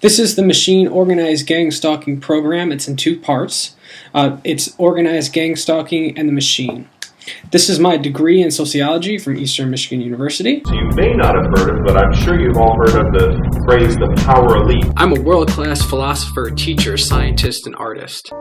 This is the Machine Organized Gang Stalking program. It's in two parts. It's Organized Gang Stalking and the Machine. This is my degree in sociology from Eastern Michigan University. So you may not have heard of, but I'm sure you've all heard of the phrase, the power elite. I'm a world-class philosopher, teacher, scientist, and artist.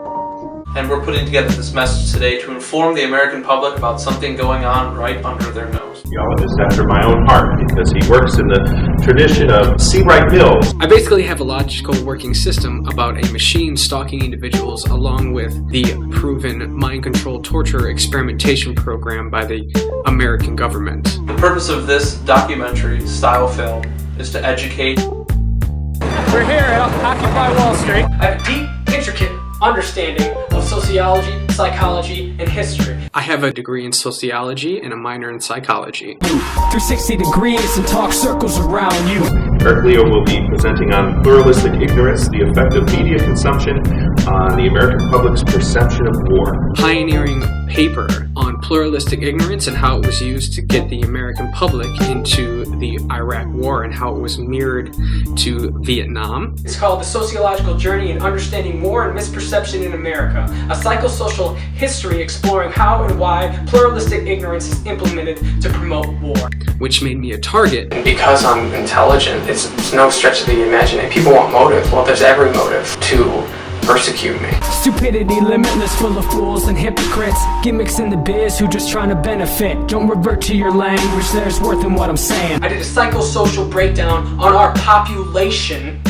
And we're putting together this message today to inform the American public about something going on right under their nose. Geologist after my own heart, because he works in the tradition of C. Wright Mills. I basically have a logical working system about a machine stalking individuals along with the proven mind control torture experimentation program by the American government. The purpose of this documentary style film is to educate. We're here at Occupy Wall Street. I have a deep, intricate understanding of sociology, psychology, and history. I have a degree in sociology and a minor in psychology. 360 degrees and talk circles around you. Eric Leo will be presenting on pluralistic ignorance, the effect of media consumption on the American public's perception of war. Pioneering paper on pluralistic ignorance and how it was used to get the American public into the Iraq War and how it was mirrored to Vietnam. It's called The Sociological Journey in Understanding War and Misperception in America, a psychosocial history exploring how and why pluralistic ignorance is implemented to promote war. Which made me a target. And because I'm intelligent, it's no stretch of the imagination. People want motive. Well, there's every motive to persecute me. Stupidity limitless, full of fools and hypocrites. Gimmicks in the biz who just trying to benefit. Don't revert to your language, there's worth in what I'm saying. I did a psychosocial breakdown on our population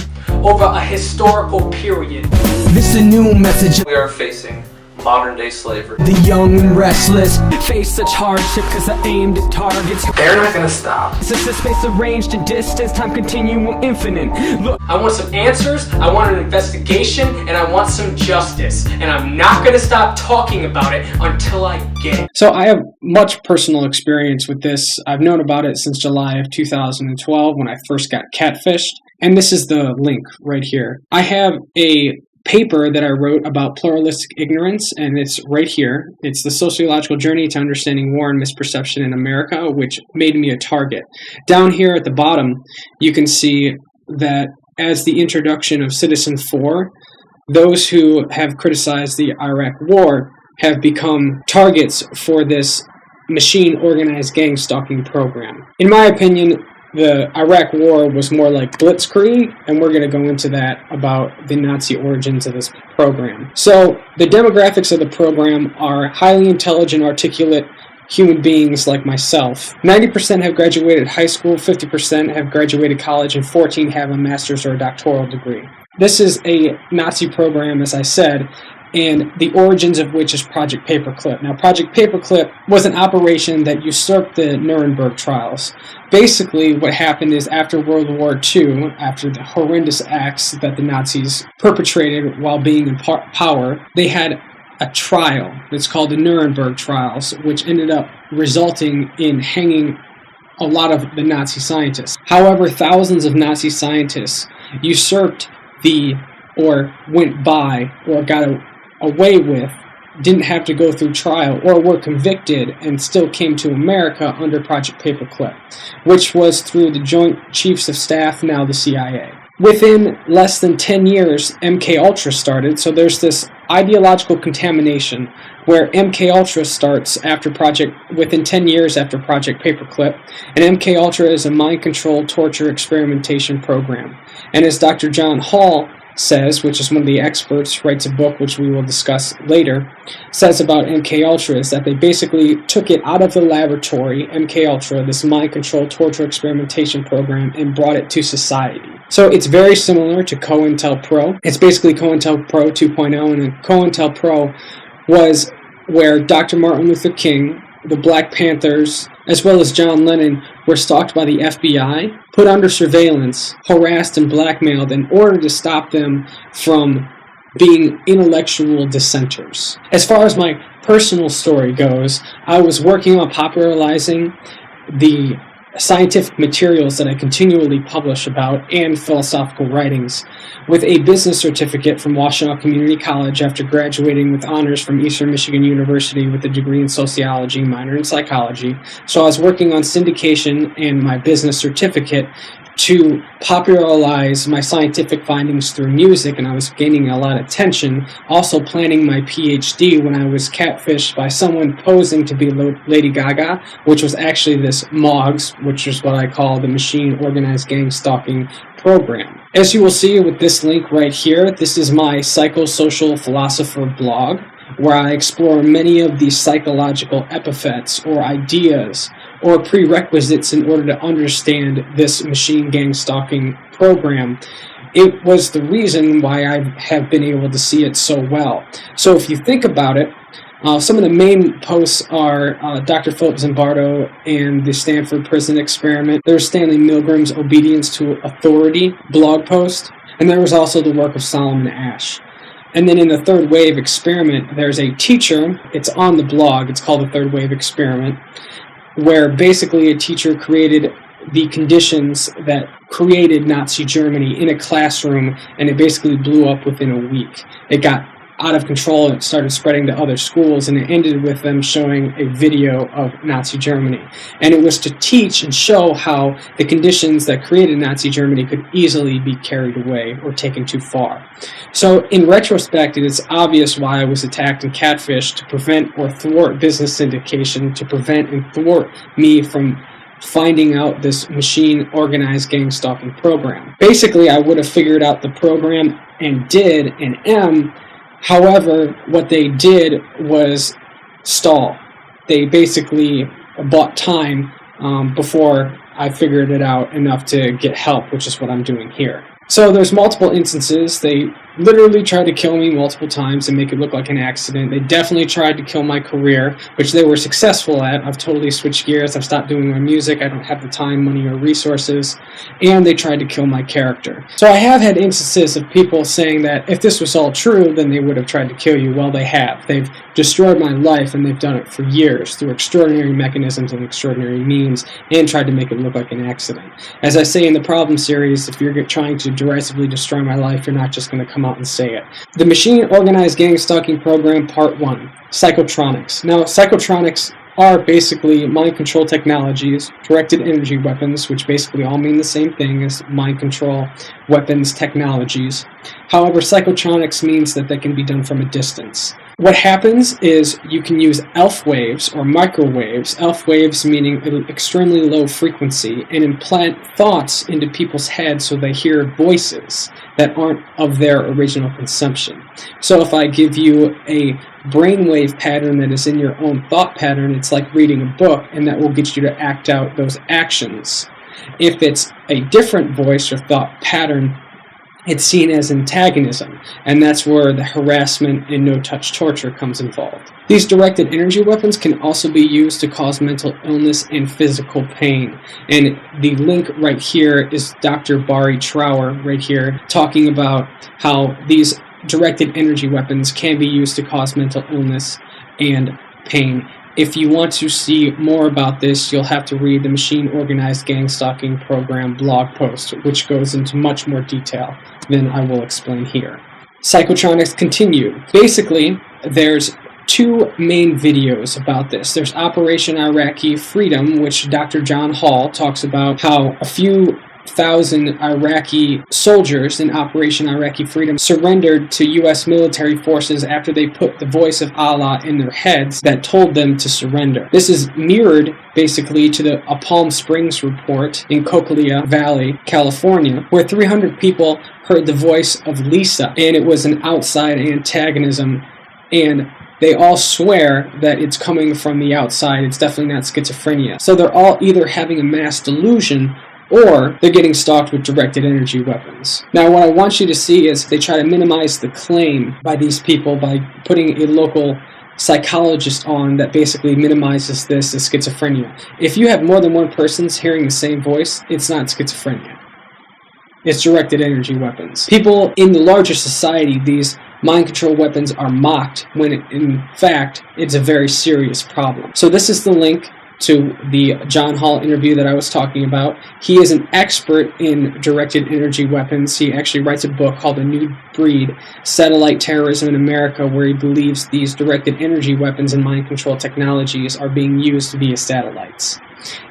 over a historical period. This a new message. We are facing modern day slavery. The young and restless face such hardship because I aimed at targets. They're not gonna stop. Since the space arranged in distance, time continuum infinite. Look, I want some answers, I want an investigation, and I want some justice. And I'm not going to stop talking about it until I get it. So I have much personal experience with this. I've known about it since July of 2012 when I first got catfished. And this is the link right here. I have a paper that I wrote about pluralistic ignorance, and it's right here. It's the sociological journey to understanding war and misperception in America, which made me a target. Down here at the bottom, you can see that as the introduction of Citizen 4, those who have criticized the Iraq War have become targets for this machine organized gang stalking program. In my opinion, the Iraq War was more like blitzkrieg, and we're going to go into that about the Nazi origins of this program. So the demographics of the program are highly intelligent, articulate human beings like myself. 90% have graduated high school, 50% have graduated college, and 14 have a master's or a doctoral degree. This is a Nazi program, as I said, and the origins of which is Project Paperclip. Now, Project Paperclip was an operation that usurped the Nuremberg trials. Basically, what happened is after World War II, after the horrendous acts that the Nazis perpetrated while being in power, they had a trial that's called the Nuremberg trials, which ended up resulting in hanging a lot of the Nazi scientists. However, thousands of Nazi scientists usurped or went by, or got away with, didn't have to go through trial, or were convicted and still came to America under Project Paperclip, which was through the Joint Chiefs of Staff, now the CIA. Within less than 10 years, MKUltra started, so there's this ideological contamination where MKUltra starts within 10 years after Project Paperclip, and MKUltra is a mind control torture experimentation program. And as Dr. John Hall says, which is one of the experts, writes a book which we will discuss later, says about MKUltra is that they basically took it out of the laboratory, MKUltra, this mind control torture experimentation program, and brought it to society. So it's very similar to COINTELPRO. It's basically COINTELPRO 2.0, and COINTELPRO was where Dr. Martin Luther King, the Black Panthers, as well as John Lennon, were stalked by the FBI, put under surveillance, harassed and blackmailed in order to stop them from being intellectual dissenters. As far as my personal story goes, I was working on popularizing the scientific materials that I continually publish about and philosophical writings with a business certificate from Washtenaw Community College after graduating with honors from Eastern Michigan University with a degree in sociology, minor in psychology. So I was working on syndication and my business certificate to popularize my scientific findings through music, and I was gaining a lot of attention. Also planning my PhD when I was catfished by someone posing to be Lady Gaga, which was actually this MOGS, which is what I call the Machine Organized Gang Stalking Program. As you will see with this link right here, this is my psychosocial philosopher blog, where I explore many of these psychological epithets or ideas or prerequisites in order to understand this machine gang stalking program. It was the reason why I have been able to see it so well. So if you think about it, some of the main posts are Dr. Philip Zimbardo and the Stanford Prison Experiment. There's Stanley Milgram's Obedience to Authority blog post, and there was also the work of Solomon Asch. And then in the Third Wave Experiment, there's a teacher, it's on the blog, it's called the Third Wave Experiment, where basically a teacher created the conditions that created Nazi Germany in a classroom, and it basically blew up within a week. It got out of control and it started spreading to other schools, and it ended with them showing a video of Nazi Germany. And it was to teach and show how the conditions that created Nazi Germany could easily be carried away or taken too far. So in retrospect, it is obvious why I was attacked and catfished, to prevent or thwart business syndication, to prevent and thwart me from finding out this machine organized gang stalking program. Basically, I would have figured out the program and did and am. However, what they did was stall. They basically bought time before I figured it out enough to get help, which is what I'm doing here. So there's multiple instances. They literally tried to kill me multiple times and make it look like an accident. They definitely tried to kill my career, which they were successful at. I've totally switched gears. I've stopped doing my music. I don't have the time, money, or resources. And they tried to kill my character. So I have had instances of people saying that if this was all true, then they would have tried to kill you. Well, they have. They've destroyed my life, and they've done it for years through extraordinary mechanisms and extraordinary means, and tried to make it look like an accident. As I say in the problem series, if you're trying to derisively destroy my life, you're not just going to come out and say it. The Machine Organized Gang Stalking Program, Part 1, Psychotronics. Now, psychotronics are basically mind control technologies, directed energy weapons, which basically all mean the same thing as mind control weapons technologies. However, psychotronics means that they can be done from a distance. What happens is you can use ELF waves or microwaves, ELF waves meaning extremely low frequency, and implant thoughts into people's heads so they hear voices that aren't of their original consumption. So if I give you a brainwave pattern that is in your own thought pattern, it's like reading a book, and that will get you to act out those actions. If it's a different voice or thought pattern, it's seen as antagonism, and that's where the harassment and no-touch torture comes involved. These directed energy weapons can also be used to cause mental illness and physical pain. And the link right here is Dr. Barry Trower right here talking about how these directed energy weapons can be used to cause mental illness and pain. If you want to see more about this, you'll have to read the Machine Organized Gang Stalking Program blog post, which goes into much more detail than I will explain here. Psychotronics continue. Basically, there's two main videos about this. There's Operation Iraqi Freedom, which Dr. John Hall talks about how a few thousand Iraqi soldiers in Operation Iraqi Freedom surrendered to U.S. military forces after they put the voice of Allah in their heads that told them to surrender. This is mirrored basically to a Palm Springs report in Cocalea Valley, California, where 300 people heard the voice of Lisa, and it was an outside antagonism, and they all swear that it's coming from the outside. It's definitely not schizophrenia. So they're all either having a mass delusion or they're getting stalked with directed energy weapons. Now, what I want you to see is they try to minimize the claim by these people by putting a local psychologist on that basically minimizes this as schizophrenia. If you have more than one person hearing the same voice, it's not schizophrenia. It's directed energy weapons. People in the larger society, these mind control weapons are mocked when in fact it's a very serious problem. So this is the link to the John Hall interview that I was talking about. He is an expert in directed energy weapons. He actually writes a book called A New Breed, Satellite Terrorism in America, where he believes these directed energy weapons and mind control technologies are being used via satellites.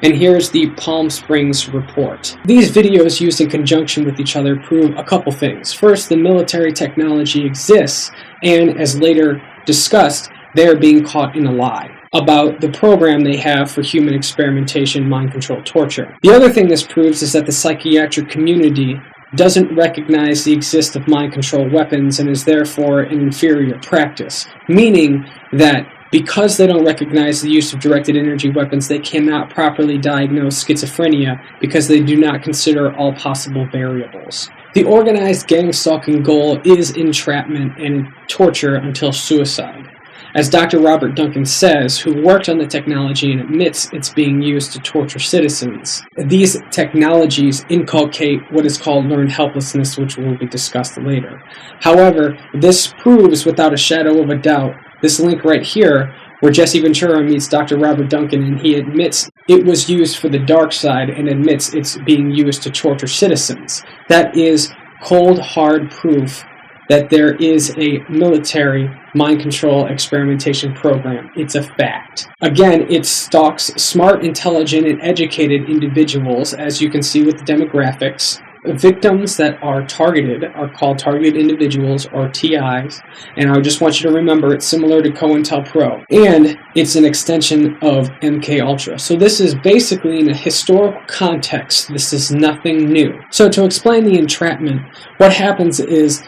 And here's the Palm Springs report. These videos used in conjunction with each other prove a couple things. First, the military technology exists, and as later discussed, they are being caught in a lie about the program they have for human experimentation, mind control, torture. The other thing this proves is that the psychiatric community doesn't recognize the existence of mind control weapons and is therefore an inferior practice, meaning that because they don't recognize the use of directed energy weapons, they cannot properly diagnose schizophrenia because they do not consider all possible variables. The organized gang stalking goal is entrapment and torture until suicide. As Dr. Robert Duncan says, who worked on the technology and admits it's being used to torture citizens, these technologies inculcate what is called learned helplessness, which will be discussed later. However, this proves without a shadow of a doubt, this link right here, where Jesse Ventura meets Dr. Robert Duncan and he admits it was used for the dark side and admits it's being used to torture citizens. That is cold, hard proof that there is a military mind control experimentation program. It's a fact. Again, it stalks smart, intelligent, and educated individuals, as you can see with the demographics. Victims that are targeted are called targeted individuals, or TIs, and I just want you to remember it's similar to COINTELPRO, and it's an extension of MKUltra. So this is basically in a historical context. This is nothing new. So to explain the entrapment, what happens is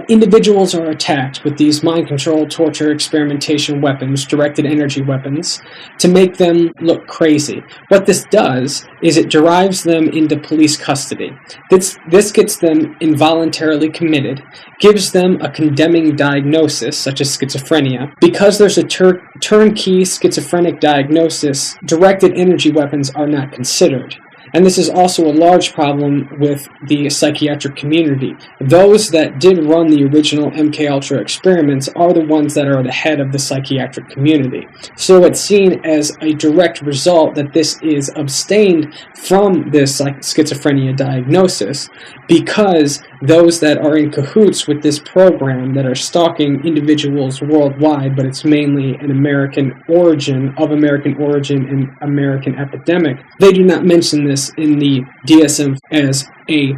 individuals are attacked with these mind control, torture, experimentation weapons, directed energy weapons, to make them look crazy. What this does is it drives them into police custody. This gets them involuntarily committed, gives them a condemning diagnosis, such as schizophrenia. Because there's a turnkey schizophrenic diagnosis, directed energy weapons are not considered. And this is also a large problem with the psychiatric community. Those that did run the original MKUltra experiments are the ones that are the head of the psychiatric community. So it's seen as a direct result that this is abstained from this schizophrenia diagnosis because those that are in cahoots with this program that are stalking individuals worldwide, but it's mainly an American origin and American epidemic, they do not mention this in the DSM as a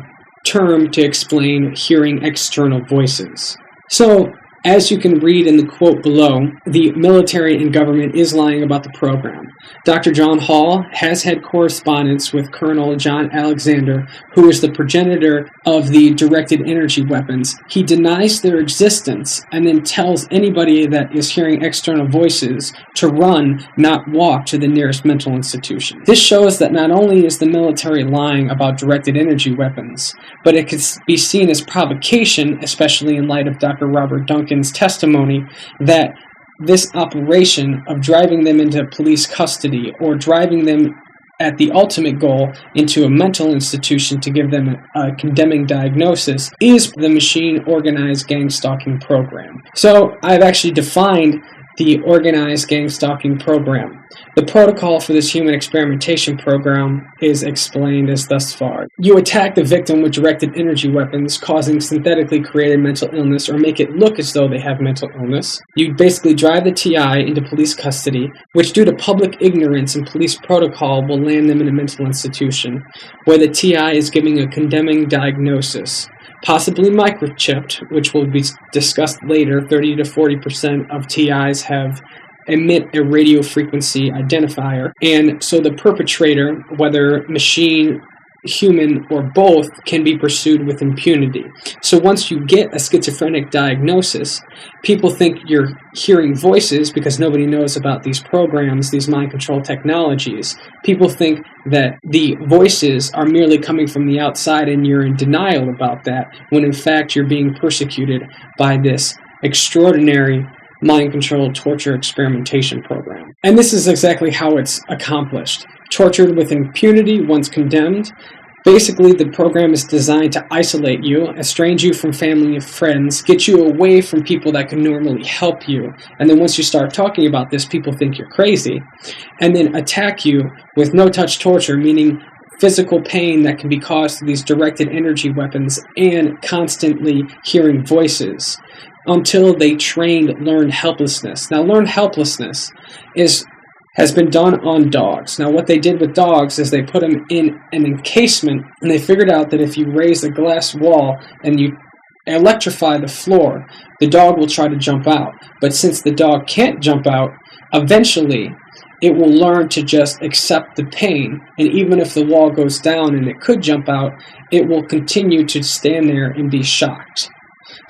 term to explain hearing external voices. So, as you can read in the quote below, the military and government is lying about the program. Dr. John Hall has had correspondence with Colonel John Alexander, who is the progenitor of the directed energy weapons. He denies their existence and then tells anybody that is hearing external voices to run, not walk, to the nearest mental institution. This shows that not only is the military lying about directed energy weapons, but it could be seen as provocation, especially in light of Dr. Robert Duncan's testimony, that this operation of driving them into police custody or driving them at the ultimate goal into a mental institution to give them a condemning diagnosis is the machine organized gang stalking program. So I've actually defined the organized gang stalking program. The protocol for this human experimentation program is explained as thus far. You attack the victim with directed energy weapons, causing synthetically created mental illness or make it look as though they have mental illness. You basically drive the TI into police custody, which due to public ignorance and police protocol will land them in a mental institution, where the TI is giving a condemning diagnosis. Possibly microchipped, which will be discussed later. 30 to 40% of TIs emit a radio frequency identifier, and so the perpetrator, whether machine, human, or both, can be pursued with impunity. So once you get a schizophrenic diagnosis, people think you're hearing voices because nobody knows about these programs, these mind control technologies. People think that the voices are merely coming from the outside and you're in denial about that, when in fact you're being persecuted by this extraordinary mind control torture experimentation program. And this is exactly how it's accomplished. Tortured with impunity once condemned, Basically, the program is designed to isolate you, estrange you from family and friends, get you away from people that can normally help you, and then once you start talking about this, people think you're crazy, and then attack you with no-touch torture, meaning physical pain that can be caused through these directed energy weapons and constantly hearing voices until they trained learned helplessness. Now, learned helplessness has been done on dogs. Now, what they did with dogs is they put them in an encasement, and they figured out that if you raise a glass wall and you electrify the floor, the dog will try to jump out. But since the dog can't jump out, eventually it will learn to just accept the pain, and even if the wall goes down and it could jump out, it will continue to stand there and be shocked.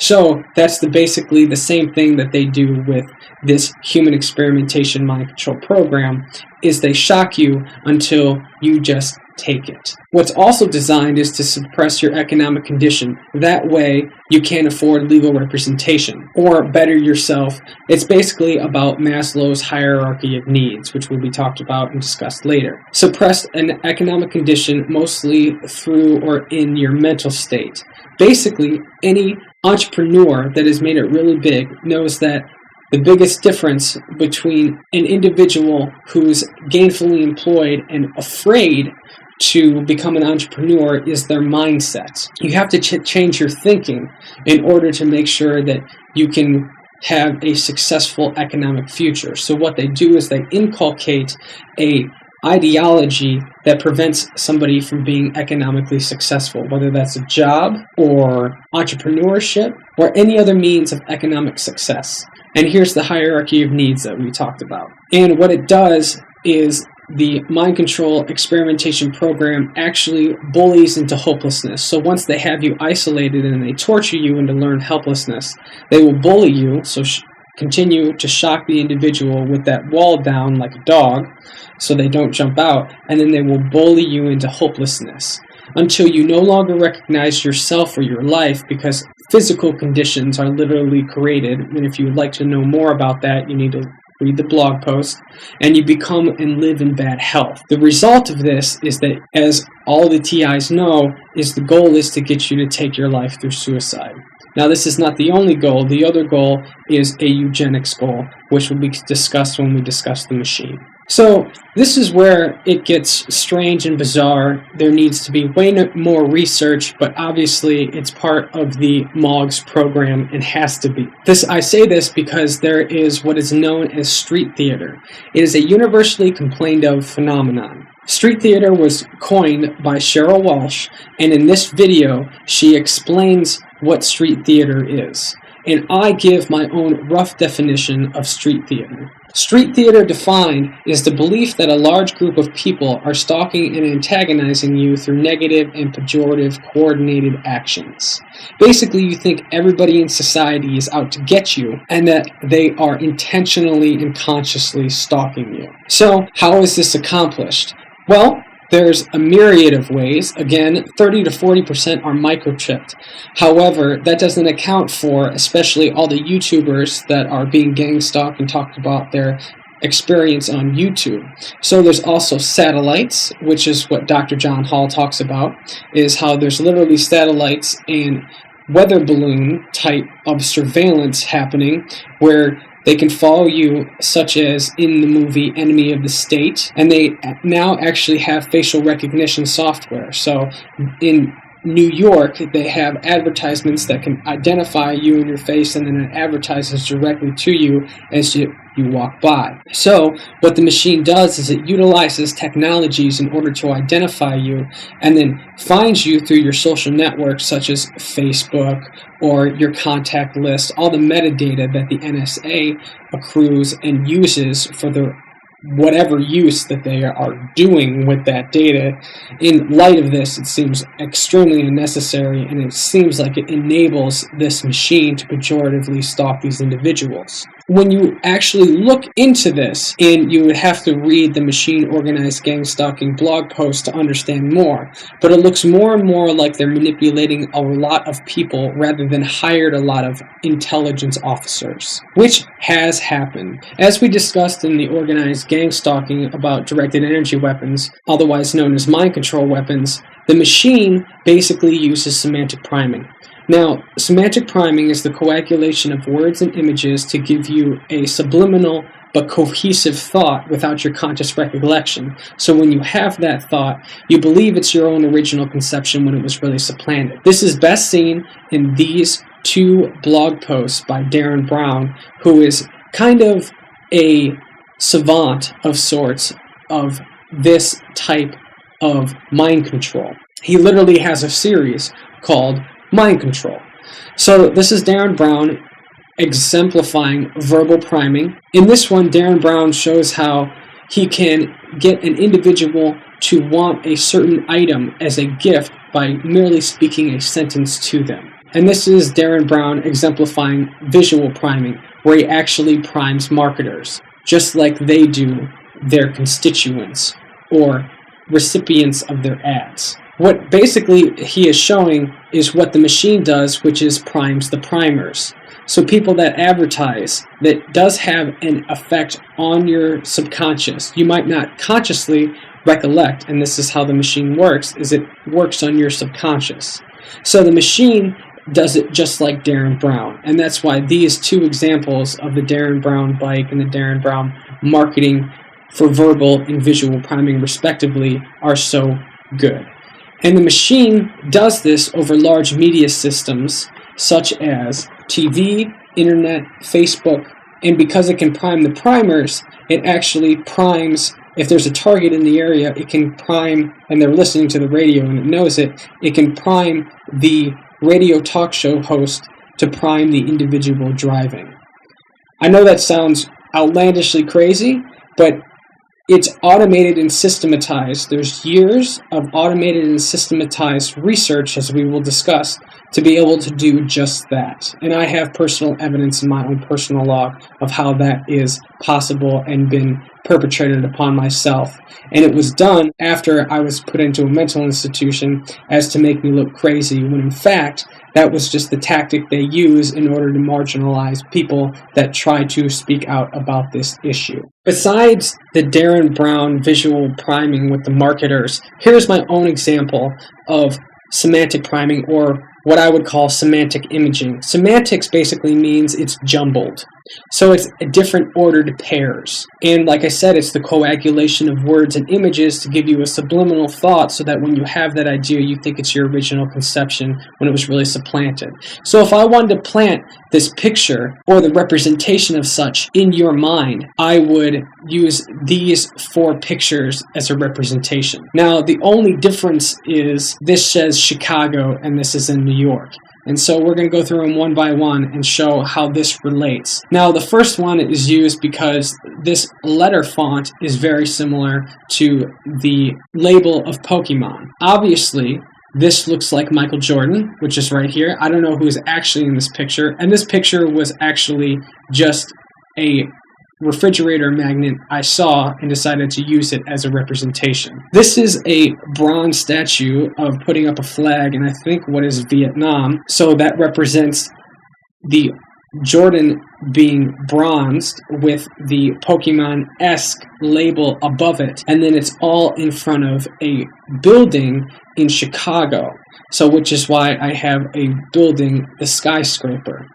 So that's basically the same thing that they do with this human experimentation mind control program, is they shock you until you just take it. What's also designed is to suppress your economic condition. That way you can't afford legal representation or better yourself. It's basically about Maslow's hierarchy of needs, which will be talked about and discussed later. Suppress an economic condition mostly through or in your mental state. Basically, any entrepreneur that has made it really big knows that the biggest difference between an individual who's gainfully employed and afraid to become an entrepreneur is their mindset. You have to change your thinking in order to make sure that you can have a successful economic future. So what they do is they inculcate a ideology that prevents somebody from being economically successful, whether that's a job or entrepreneurship or any other means of economic success. And here's the hierarchy of needs that we talked about. And what it does is the mind control experimentation program actually bullies into hopelessness. So once they have you isolated and they torture you into learned helplessness, they will bully you, so continue to shock the individual with that wall down like a dog so they don't jump out, and then they will bully you into hopelessness until you no longer recognize yourself or your life, because physical conditions are literally created. And if you would like to know more about that, you need to read the blog post, and you become and live in bad health. The result of this is that, as all the TIs know, is the goal is to get you to take your life through suicide. Now, this is not the only goal. The other goal is a eugenics goal, which will be discussed when we discuss the machine. So this is where it gets strange and bizarre. There needs to be way more research, but obviously it's part of the MOGS program and has to be. I say this because there is what is known as street theater. It is a universally complained of phenomenon. Street theater was coined by Cheryl Walsh, and in this video she explains what street theater is. And I give my own rough definition of street theater. Street theater defined is the belief that a large group of people are stalking and antagonizing you through negative and pejorative coordinated actions. Basically, you think everybody in society is out to get you and that they are intentionally and consciously stalking you. So, how is this accomplished? Well, there's a myriad of ways. Again, 30 to 40% are microchipped. However, that doesn't account for especially all the YouTubers that are being gang stalked and talked about their experience on YouTube. So there's also satellites, which is what Dr. John Hall talks about, is how there's literally satellites and weather balloon type of surveillance happening where they can follow you, such as in the movie Enemy of the State, and they now actually have facial recognition software. So in New York, they have advertisements that can identify you and your face, and then it advertises directly to you as you walk by. So what the machine does is it utilizes technologies in order to identify you and then finds you through your social networks such as Facebook or your contact list, all the metadata that the NSA accrues and uses for the whatever use that they are doing with that data. In light of this, it seems extremely unnecessary, and it seems like it enables this machine to pejoratively stalk these individuals. When you actually look into this, and you would have to read the Machine Organized Gang Stalking blog post to understand more, but it looks more and more like they're manipulating a lot of people rather than hired a lot of intelligence officers, which has happened. As we discussed in the Organized Gang Stalking about directed energy weapons, otherwise known as mind control weapons, The machine basically uses semantic priming. Now, semantic priming is the coagulation of words and images to give you a subliminal but cohesive thought without your conscious recollection. So when you have that thought, you believe it's your own original conception when it was really supplanted. This is best seen in these two blog posts by Darren Brown, who is kind of a savant of sorts of this type of mind control. He literally has a series called Mind Control. So this is Darren Brown exemplifying verbal priming. In this one, Darren Brown shows how he can get an individual to want a certain item as a gift by merely speaking a sentence to them. And this is Darren Brown exemplifying visual priming, where he actually primes marketers, just like they do their constituents or recipients of their ads. What basically he is showing is what the machine does, which is primes the primers. So people that advertise, that does have an effect on your subconscious. You might not consciously recollect, and this is how the machine works, is it works on your subconscious. So the machine does it just like Darren Brown, and that's why these two examples of the Darren Brown bike and the Darren Brown marketing for verbal and visual priming respectively are so good. And the machine does this over large media systems such as TV, internet, Facebook, and because it can prime the primers, it actually primes, if there's a target in the area, it can prime, and they're listening to the radio and it knows it can prime the radio talk show host to prime the individual driving. I know that sounds outlandishly crazy, but it's automated and systematized. There's years of automated and systematized research, as we will discuss, to be able to do just that. And I have personal evidence in my own personal log of how that is possible and been perpetrated upon myself. And it was done after I was put into a mental institution as to make me look crazy, when in fact, that was just the tactic they use in order to marginalize people that try to speak out about this issue. Besides the Darren Brown visual priming with the marketers, here's my own example of semantic priming, or what I would call semantic imaging. Semantics basically means it's jumbled. So it's a different ordered pairs. And like I said, it's the coagulation of words and images to give you a subliminal thought so that when you have that idea, you think it's your original conception when it was really supplanted. So if I wanted to plant this picture or the representation of such in your mind, I would use these 4 pictures as a representation. Now, the only difference is this says Chicago and this is in New York. And so we're going to go through them one by one and show how this relates. Now, the first one is used because this letter font is very similar to the label of Pokemon. Obviously, this looks like Michael Jordan, which is right here. I don't know who is actually in this picture. And this picture was actually just a refrigerator magnet I saw and decided to use it as a representation. This is a bronze statue of putting up a flag in, I think, what is Vietnam. So that represents the Jordan being bronzed with the Pokemon-esque label above it. And then it's all in front of a building in Chicago. So which is why I have a building, the skyscraper.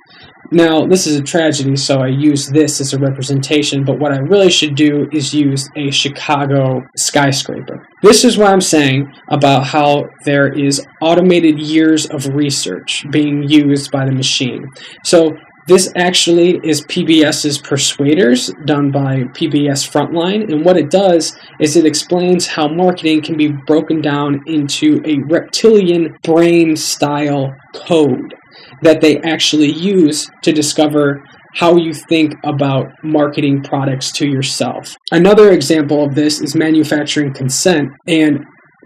Now, this is a tragedy, so I use this as a representation, but what I really should do is use a Chicago skyscraper. This is what I'm saying about how there is automated years of research being used by the machine. So this actually is PBS's Persuaders, done by PBS Frontline, and what it does is it explains how marketing can be broken down into a reptilian brain-style code that they actually use to discover how you think about marketing products to yourself. Another example of this is manufacturing consent, and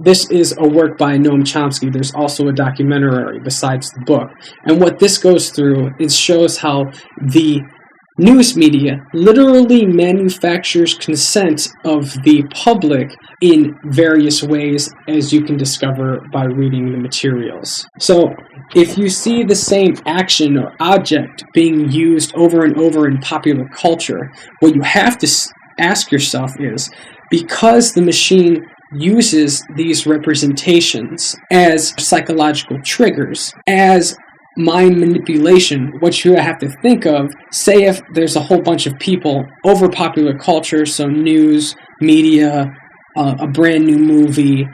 this is a work by Noam Chomsky. There's also a documentary besides the book. And what this goes through is shows how the news media literally manufactures consent of the public in various ways, as you can discover by reading the materials. So if you see the same action or object being used over and over in popular culture, what you have to ask yourself is, because the machine uses these representations as psychological triggers, as mind manipulation. What you have to think of, say if there's a whole bunch of people over popular culture, so news, media, a brand new movie,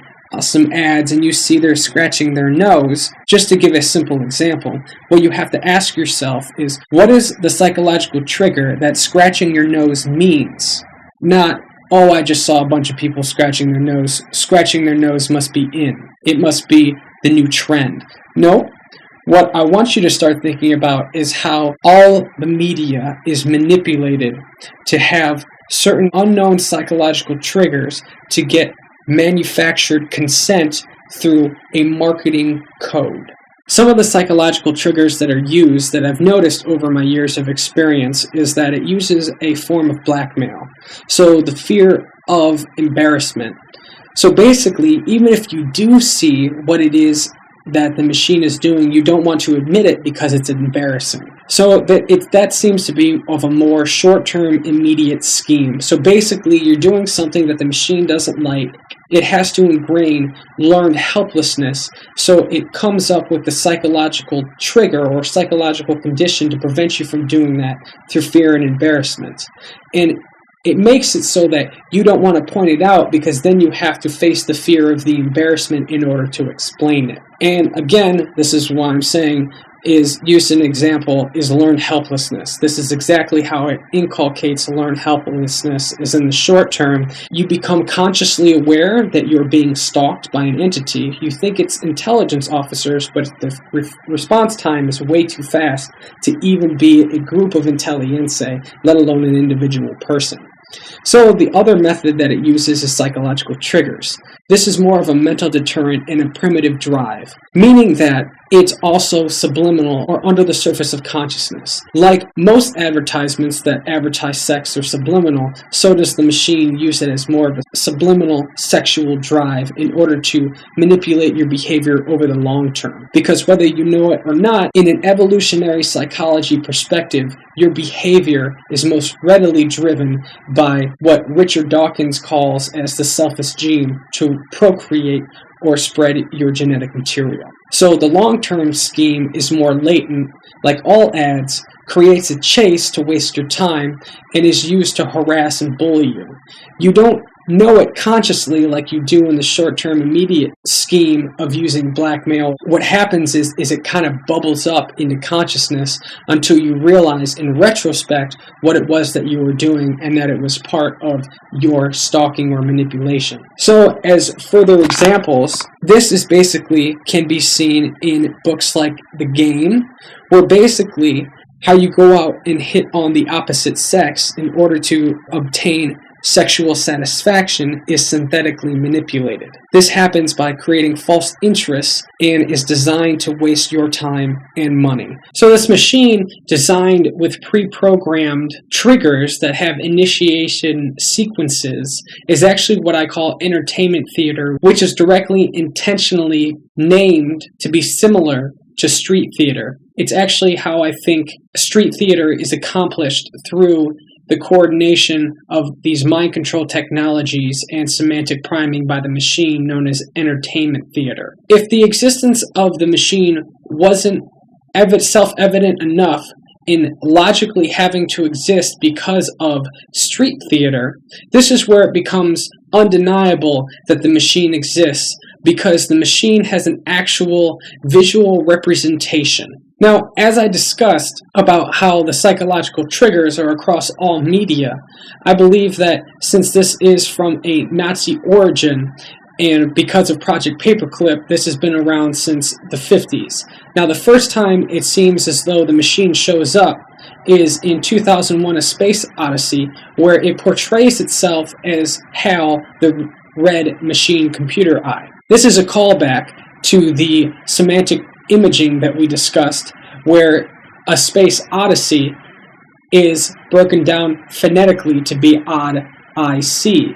some ads, and you see they're scratching their nose. Just to give a simple example, what you have to ask yourself is, what is the psychological trigger that scratching your nose means? Not, oh, I just saw a bunch of people scratching their nose. Scratching their nose must be in. It must be the new trend. No. What I want you to start thinking about is how all the media is manipulated to have certain unknown psychological triggers to get manufactured consent through a marketing code. Some of the psychological triggers that are used that I've noticed over my years of experience is that it uses a form of blackmail. So the fear of embarrassment. So basically, even if you do see what it is that the machine is doing, you don't want to admit it because it's embarrassing. So that seems to be of a more short-term, immediate scheme. So basically, you're doing something that the machine doesn't like. It has to ingrain learned helplessness, so it comes up with the psychological trigger or psychological condition to prevent you from doing that through fear and embarrassment. And it makes it so that you don't want to point it out because then you have to face the fear of the embarrassment in order to explain it. And again, this is what I'm saying is use an example is learned helplessness. This is exactly how it inculcates learned helplessness is in the short term. You become consciously aware that you're being stalked by an entity. You think it's intelligence officers, but the response time is way too fast to even be a group of intelligentsia, let alone an individual person. So the other method that it uses is psychological triggers. This is more of a mental deterrent and a primitive drive, meaning that it's also subliminal or under the surface of consciousness. Like most advertisements that advertise sex are subliminal, so does the machine use it as more of a subliminal sexual drive in order to manipulate your behavior over the long term. Because whether you know it or not, in an evolutionary psychology perspective, your behavior is most readily driven by what Richard Dawkins calls as the selfish gene to procreate or spread your genetic material. So the long-term scheme is more latent, like all ads, creates a chase to waste your time, and is used to harass and bully you. You don't know it consciously like you do in the short-term immediate scheme of using blackmail. What happens is it kind of bubbles up into consciousness until you realize in retrospect what it was that you were doing and that it was part of your stalking or manipulation. So as further examples, this is basically can be seen in books like The Game, where basically how you go out and hit on the opposite sex in order to obtain sexual satisfaction is synthetically manipulated. This happens by creating false interests and is designed to waste your time and money. So this machine, designed with pre-programmed triggers that have initiation sequences, is actually what I call entertainment theater, which is directly intentionally named to be similar to street theater. It's actually how I think street theater is accomplished through the coordination of these mind control technologies and semantic priming by the machine known as entertainment theater. If the existence of the machine wasn't self-evident enough in logically having to exist because of street theater, this is where it becomes undeniable that the machine exists, because the machine has an actual visual representation. Now, as I discussed about how the psychological triggers are across all media, I believe that since this is from a Nazi origin, and because of Project Paperclip, this has been around since the 50s. Now, the first time it seems as though the machine shows up is in 2001: A Space Odyssey, where it portrays itself as HAL, the Red Machine Computer Eye. This is a callback to the semantic imaging that we discussed, where A Space Odyssey is broken down phonetically to be odd, I-C,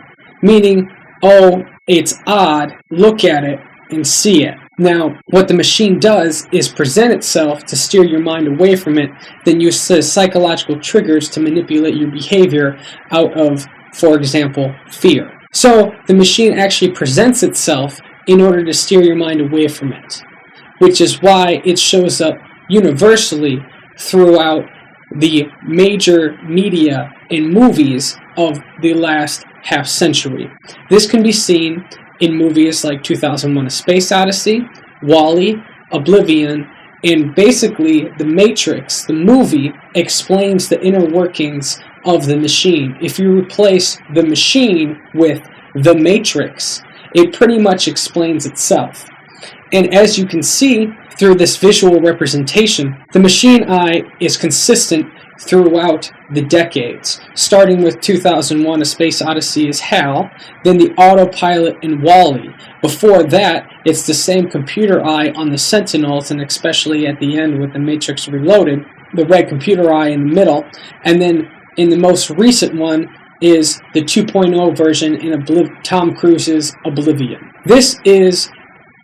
meaning, oh, it's odd, look at it and see it. Now, what the machine does is present itself to steer your mind away from it, then use psychological triggers to manipulate your behavior out of, for example, fear. So the machine actually presents itself in order to steer your mind away from it, which is why it shows up universally throughout the major media and movies of the last half century. This can be seen in movies like 2001: A Space Odyssey, WALL-E, Oblivion, and basically The Matrix, the movie, explains the inner workings of the machine. If you replace the machine with the Matrix, it pretty much explains itself. And as you can see through this visual representation, the machine eye is consistent throughout the decades, starting with 2001: A Space Odyssey is HAL, then the autopilot in WALL-E. Before that, it's the same computer eye on the Sentinels, and especially at the end with the Matrix Reloaded, the red computer eye in the middle, and then in the most recent one is the 2.0 version in Tom Cruise's Oblivion. This is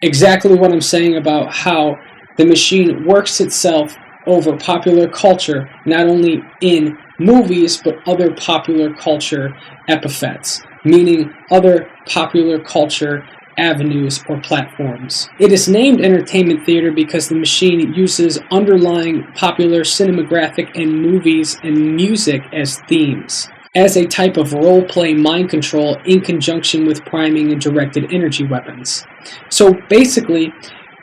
exactly what I'm saying about how the machine works itself over popular culture, not only in movies, but other popular culture epithets, meaning other popular culture avenues or platforms. It is named entertainment theater because the machine uses underlying popular cinematographic and movies and music as themes, as a type of role-play mind control in conjunction with priming and directed energy weapons. So basically,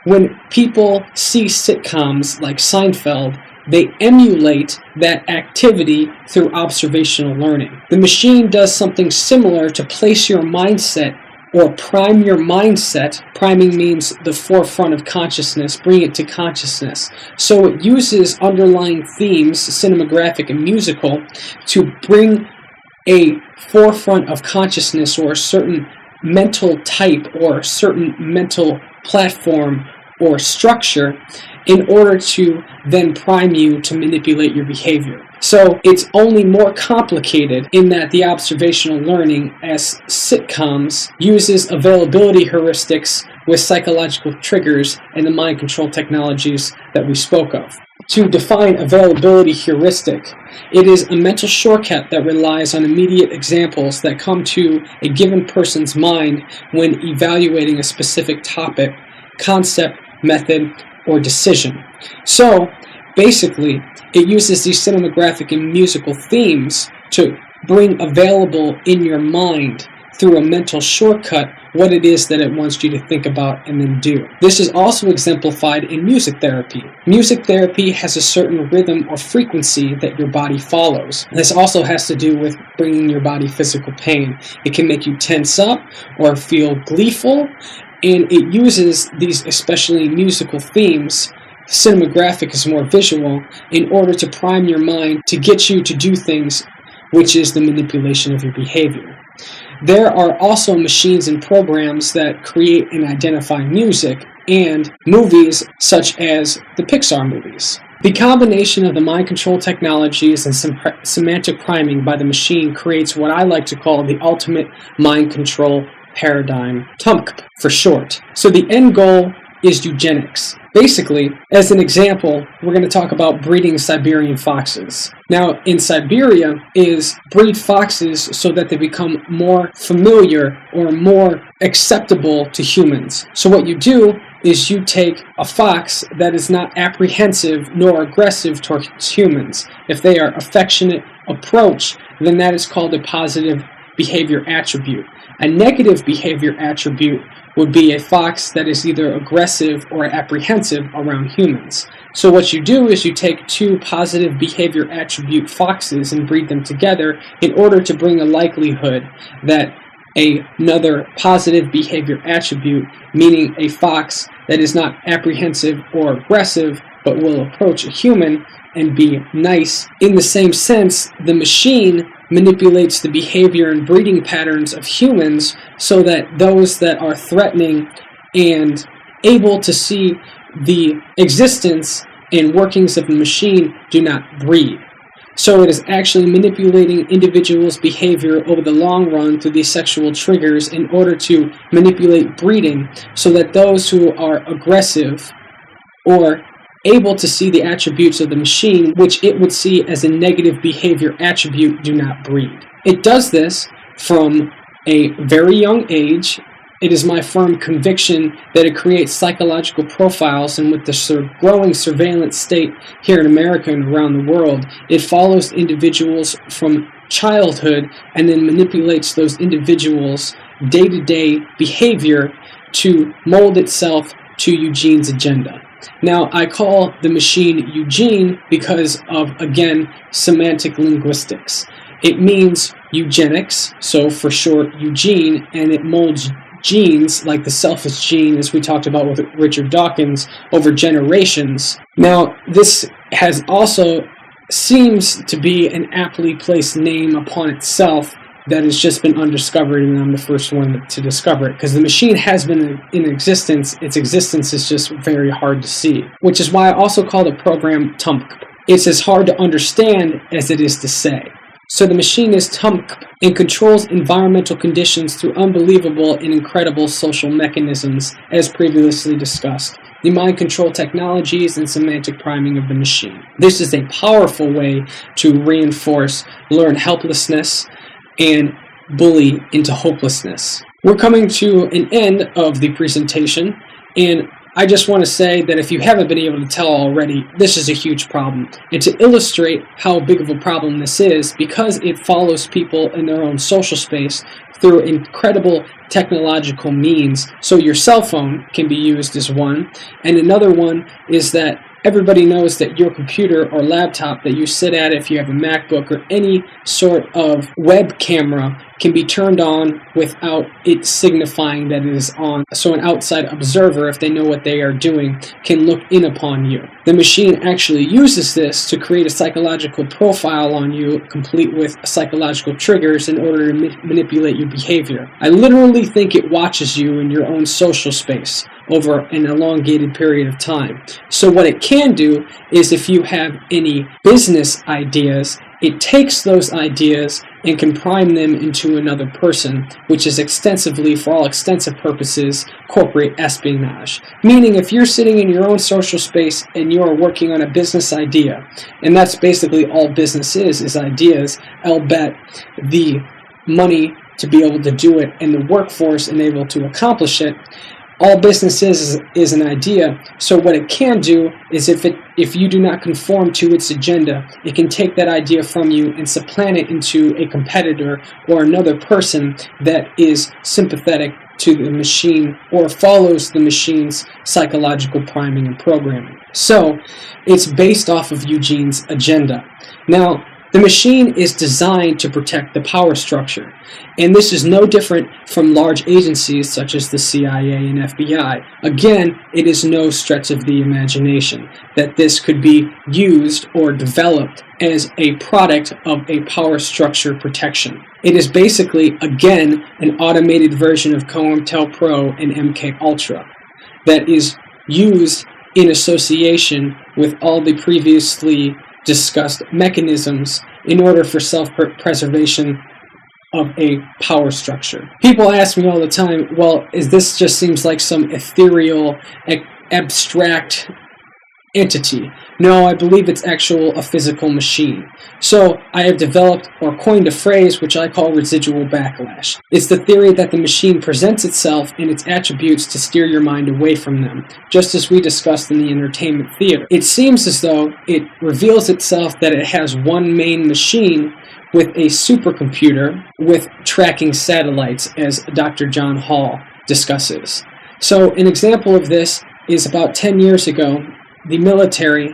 when people see sitcoms like Seinfeld, they emulate that activity through observational learning. The machine does something similar to place your mindset or prime your mindset. Priming means the forefront of consciousness, bring it to consciousness. So it uses underlying themes, cinematographic and musical, to bring a forefront of consciousness or a certain mental type or a certain mental platform or structure in order to then prime you to manipulate your behavior. So it's only more complicated in that the observational learning as sitcoms uses availability heuristics with psychological triggers and the mind control technologies that we spoke of. To define availability heuristic, it is a mental shortcut that relies on immediate examples that come to a given person's mind when evaluating a specific topic, concept, method, or decision. So, basically, it uses these cinematographic and musical themes to bring available in your mind through a mental shortcut what it is that it wants you to think about and then do. This is also exemplified in music therapy. Music therapy has a certain rhythm or frequency that your body follows. This also has to do with bringing your body physical pain. It can make you tense up or feel gleeful, and it uses these especially musical themes. Cinematographic is more visual in order to prime your mind to get you to do things, which is the manipulation of your behavior. There are also machines and programs that create and identify music and movies such as the Pixar movies. The combination of the mind control technologies and semantic priming by the machine creates what I like to call the ultimate mind control paradigm, TUMC for short. So the end goal is eugenics. Basically, as an example, we're going to talk about breeding Siberian foxes. Now, in Siberia is breed foxes so that they become more familiar or more acceptable to humans. So what you do is you take a fox that is not apprehensive nor aggressive towards humans. If they are affectionate approach, then that is called a positive behavior attribute. A negative behavior attribute would be a fox that is either aggressive or apprehensive around humans. So what you do is you take two positive behavior attribute foxes and breed them together in order to bring a likelihood that another positive behavior attribute, meaning a fox that is not apprehensive or aggressive but will approach a human and be nice. In the same sense, the machine manipulates the behavior and breeding patterns of humans so that those that are threatening and able to see the existence and workings of the machine do not breed. So it is actually manipulating individuals' behavior over the long run through these sexual triggers in order to manipulate breeding so that those who are aggressive or able to see the attributes of the machine, which it would see as a negative behavior attribute, do not breed. It does this from a very young age. It is my firm conviction that it creates psychological profiles, and with the growing surveillance state here in America and around the world, it follows individuals from childhood and then manipulates those individuals' day-to-day behavior to mold itself to Eugene's agenda. Now, I call the machine Eugene because of, again, semantic linguistics. It means eugenics, so for short, Eugene, and it molds genes, like the selfish gene, as we talked about with Richard Dawkins, over generations. Now, this has also seems to be an aptly placed name upon itself that has just been undiscovered, and I'm the first one to discover it, because the machine has been in existence. Its existence is just very hard to see, which is why I also call the program TUMP. It's as hard to understand as it is to say. So the machine is TUMP and controls environmental conditions through unbelievable and incredible social mechanisms, as previously discussed. The mind control technologies and semantic priming of the machine. This is a powerful way to reinforce learned helplessness and bully into hopelessness. We're coming to an end of the presentation, and I just want to say that if you haven't been able to tell already, this is a huge problem. And to illustrate how big of a problem this is, because it follows people in their own social space through incredible technological means. So your cell phone can be used as one, and another one is that everybody knows that your computer or laptop that you sit at, if you have a MacBook or any sort of web camera, can be turned on without it signifying that it is on. So an outside observer, if they know what they are doing, can look in upon you. The machine actually uses this to create a psychological profile on you, complete with psychological triggers in order to manipulate your behavior. I literally think it watches you in your own social space over an elongated period of time. So what it can do is, if you have any business ideas, it takes those ideas and can prime them into another person, which is extensively, for all extensive purposes, corporate espionage. Meaning, if you're sitting in your own social space and you're working on a business idea, and that's basically all business is ideas, I'll bet the money to be able to do it and the workforce and able to accomplish it, all business is an idea. So what it can do is, if you do not conform to its agenda, it can take that idea from you and supplant it into a competitor or another person that is sympathetic to the machine or follows the machine's psychological priming and programming. So it's based off of Eugene's agenda. Now, the machine is designed to protect the power structure, and this is no different from large agencies such as the CIA and FBI. Again, it is no stretch of the imagination that this could be used or developed as a product of a power structure protection. It is basically, again, an automated version of COINTELPRO and MK Ultra that is used in association with all the previously discussed mechanisms in order for self-preservation of a power structure. People ask me all the time, well, this just seems like some ethereal, abstract entity. No, I believe it's a physical machine. So I have developed or coined a phrase which I call residual backlash. It's the theory that the machine presents itself and its attributes to steer your mind away from them, just as we discussed in the entertainment theater. It seems as though it reveals itself that it has one main machine with a supercomputer with tracking satellites, as Dr. John Hall discusses. So an example of this is about 10 years ago, the military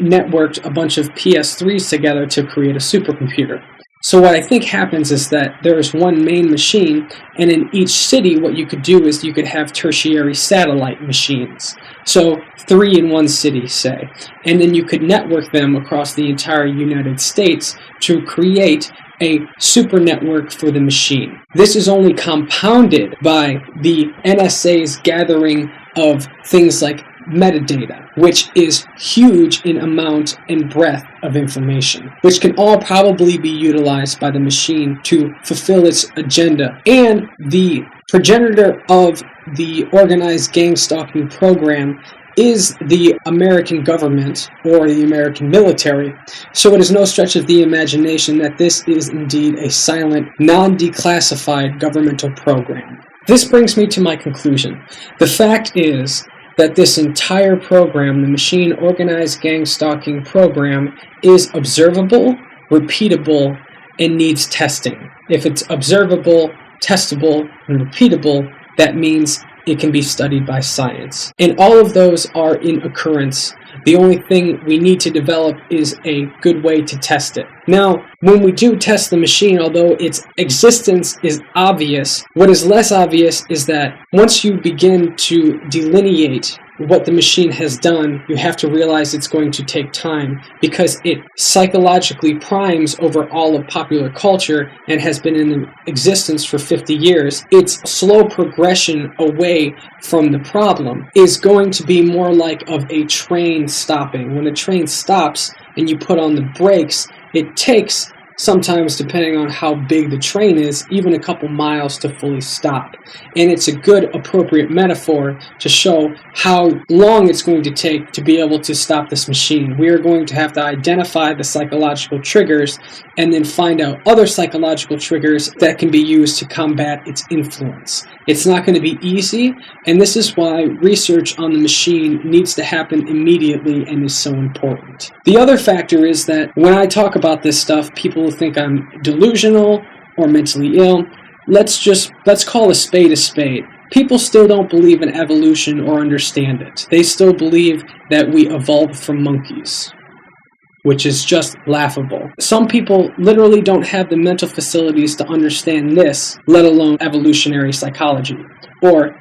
networked a bunch of PS3s together to create a supercomputer. So what I think happens is that there is one main machine, and in each city what you could do is you could have tertiary satellite machines. So 3 in one city, say. And then you could network them across the entire United States to create a super network for the machine. This is only compounded by the NSA's gathering of things like metadata, which is huge in amount and breadth of information, which can all probably be utilized by the machine to fulfill its agenda. And the progenitor of the organized gang stalking program is the American government or the American military, so it is no stretch of the imagination that this is indeed a silent, non-declassified governmental program. This brings me to my conclusion. The fact is that this entire program, the Machine Organized Gang Stalking program, is observable, repeatable, and needs testing. If it's observable, testable, and repeatable, that means it can be studied by science. And all of those are in occurrence. The only thing we need to develop is a good way to test it. Now, when we do test the machine, although its existence is obvious, what is less obvious is that once you begin to delineate what the machine has done, you have to realize it's going to take time because it psychologically primes over all of popular culture and has been in existence for 50 years. Its slow progression away from the problem is going to be more like of a train stopping. When a train stops and you put on the brakes, it takes sometimes, depending on how big the train is, even a couple miles to fully stop. And it's a good, appropriate metaphor to show how long it's going to take to be able to stop this machine. We are going to have to identify the psychological triggers and then find out other psychological triggers that can be used to combat its influence. It's not going to be easy, and this is why research on the machine needs to happen immediately and is so important. The other factor is that when I talk about this stuff, people will think I'm delusional or mentally ill. Let's call a spade a spade. People still don't believe in evolution or understand it. They still believe that we evolved from monkeys, which is just laughable. Some people literally don't have the mental facilities to understand this, let alone evolutionary psychology or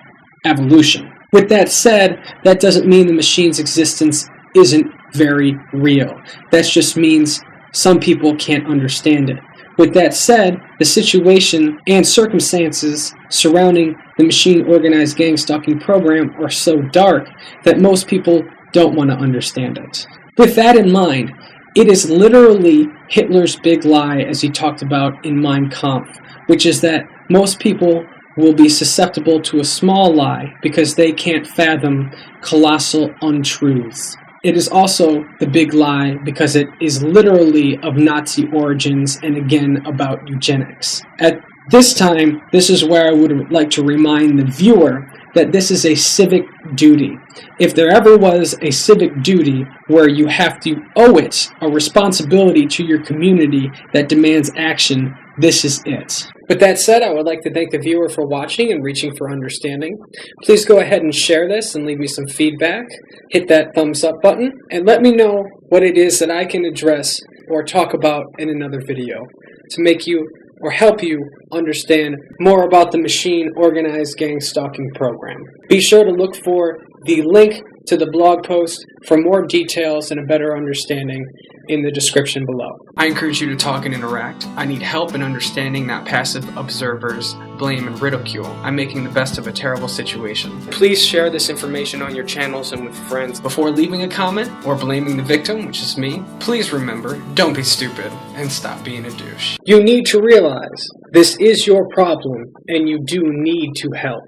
evolution. With that said, that doesn't mean the machine's existence isn't very real. That just means some people can't understand it. With that said, the situation and circumstances surrounding the Machine Organized Gang Stalking program are so dark that most people don't want to understand it. With that in mind, it is literally Hitler's big lie, as he talked about in Mein Kampf, which is that most people will be susceptible to a small lie because they can't fathom colossal untruths. It is also the big lie because it is literally of Nazi origins and again about eugenics. At this time, this is where I would like to remind the viewer that this is a civic duty. If there ever was a civic duty where you have to owe it a responsibility to your community that demands action, this is it. With that said, I would like to thank the viewer for watching and reaching for understanding. Please go ahead and share this and leave me some feedback. Hit that thumbs up button and let me know what it is that I can address or talk about in another video to make you or help you understand more about the Machine Organized Gang Stalking program. Be sure to look for the link to the blog post for more details and a better understanding in the description below. I encourage you to talk and interact. I need help in understanding, not passive observers, blame and ridicule. I'm making the best of a terrible situation. Please share this information on your channels and with friends. Before leaving a comment or blaming the victim, which is me, please remember, don't be stupid and stop being a douche. You need to realize this is your problem and you do need to help.